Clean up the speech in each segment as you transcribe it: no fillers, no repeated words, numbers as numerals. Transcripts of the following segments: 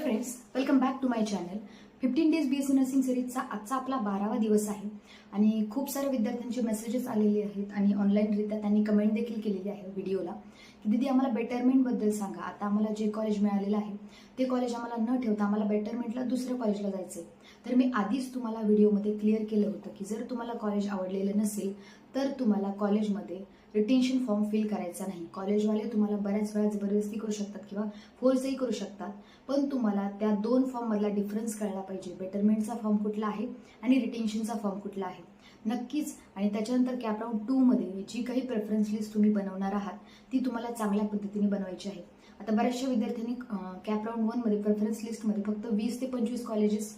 Friends, welcome back to my channel. 15 days BSc nursing सिरीजचा आजचा आपला 12वा दिवस आहे आणि खूप साऱ्या विद्यार्थ्यांचे मेसेजेस आलेले आहेत आणि ऑनलाईनरित्या त्यांनी कमेंट देखील केलेली आहे व्हिडिओला की दीदी आम्हाला बेटरमेंटबद्दल सांगा. आता आम्हाला जे कॉलेज मिळालेलं आहे ते कॉलेज आम्हाला न ठेवता आम्हाला बेटरमेंटला दुसऱ्या कॉलेजला जायचं आहे. तर मी आधीच तुम्हाला व्हिडिओमध्ये क्लिअर केलं होतं की जर तुम्हाला कॉलेज आवडलेलं नसेल तर तुम्हाला कॉलेजमध्ये रिटेन्शन फॉर्म फिल करायचा नाही. कॉलेजवाले तुम्हाला बऱ्याच वेळा जबरदस्ती करू शकतात किंवा फोर्सही करू शकतात, पण तुम्हाला त्या दोन फॉर्ममधला डिफरन्स कळला पाहिजे. बेटरमेंटचा फॉर्म कुठला आहे आणि रिटेन्शनचा फॉर्म कुठला आहे नक्कीच. आणि त्याच्यानंतर कॅपराऊंड 2 मध्ये जी काही प्रेफरन्स लिस्ट तुम्ही बनवणार आहात ती तुम्हाला चांगल्या पद्धतीने बनवायची आहे. आता बऱ्याचशा विद्यार्थ्यांनी कॅपराऊंड 1 मध्ये प्रेफरन्स लिस्टमध्ये फक्त 20 ते 25 कॉलेजेस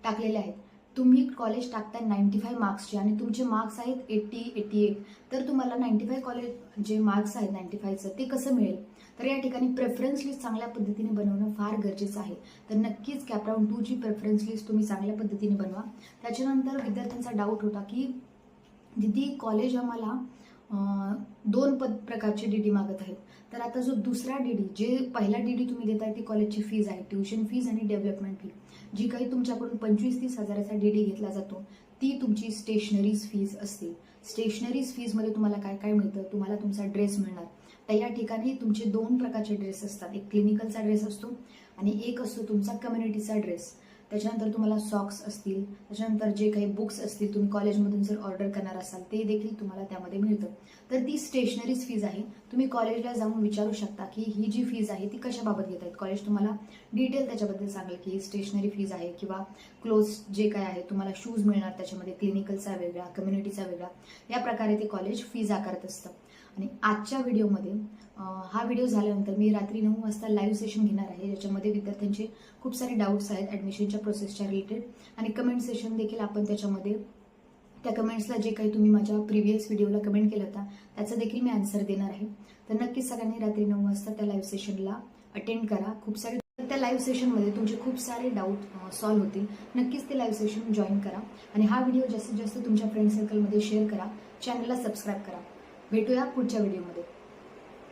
टाकलेले आहेत. तुम्ही कॉलेज टाकताय 95 मार्क्सचे आणि तुमचे मार्क्स आहेत 80, 88, तर तुम्हाला 95 कॉलेज जे मार्क्स आहेत 95चं ते कसं मिळेल? तर या ठिकाणी प्रेफरन्स लिस्ट चांगल्या पद्धतीने बनवणं फार गरजेचं आहे. तर नक्कीच कॅपराऊंड 2 ची प्रेफरन्स लिस्ट तुम्ही चांगल्या पद्धतीने बनवा. त्याच्यानंतर विद्यार्थ्यांचा डाऊट होता की दीदी कॉलेज आम्हाला 2 प्रकारचे DD मागत आहेत. तर आता जो दुसरा DD, जे पहिला DD तुम्ही देताय ती कॉलेजची फीज आहे, ट्युशन फीज आणि डेव्हलपमेंट फी. जी काही तुमच्याकडून 25-30 हजाराचा DD घेतला जातो ती तुमची स्टेशनरीज फीज असते. स्टेशनरीज फीजमध्ये तुम्हाला काय काय मिळतं? तुम्हाला तुमचा ड्रेस मिळणार. तर या ठिकाणी तुमचे 2 प्रकारचे ड्रेस असतात. एक क्लिनिकलचा ड्रेस असतो आणि एक असतो तुमचा कम्युनिटीचा ड्रेस. त्याच्यानंतर तुम्हाला सॉक्स असतील, त्याच्यानंतर जे काही बुक्स असतील तुम्ही कॉलेजमधून जर ऑर्डर करणार असाल ते देखील तुम्हाला त्यामध्ये मिळतं. तर ती स्टेशनरीज फीज आहे. तुम्ही कॉलेजला जाऊन विचारू शकता की ही जी फीज आहे ती कशाबाबत घेत आहेत. कॉलेज तुम्हाला डिटेल त्याच्याबद्दल सांगेल की स्टेशनरी फीज आहे किंवा क्लोथ्स जे काय आहे तुम्हाला शूज मिळणार त्याच्यामध्ये, क्लिनिकलचा वेगळा, कम्युनिटीचा वेगळा, या प्रकारे ते कॉलेज फीज आकारत असतं. आणि आजच्या व्हिडिओमध्ये हा व्हिडिओ झाल्यानंतर मी रात्री 9 वाजता लाईव्ह सेशन घेणार आहे, ज्याच्यामध्ये विद्यार्थ्यांचे खूप सारे डाऊट्स आहेत ॲडमिशनच्या प्रोसेसच्या रिलेटेड आणि कमेंट सेशन देखील आपण त्याच्यामध्ये त्या कमेंट्सला जे काही तुम्ही माझ्या प्रिव्हियस व्हिडिओला कमेंट केलं होता त्याचा देखील मी आन्सर देणार आहे. तर नक्कीच सगळ्यांनी रात्री 9 वाजता त्या लाईव्ह सेशनला अटेंड करा. खूप सारे त्या लाईव्ह सेशनमध्ये तुमचे खूप सारे डाऊट सॉल्व्ह होतील. नक्कीच ते लाईव्ह सेशन जॉईन करा आणि हा व्हिडिओ जास्तीत जास्त तुमच्या फ्रेंड सर्कलमध्ये शेअर करा. चॅनलला सबस्क्राईब करा. भेटूया पुढच्या व्हिडिओमध्ये.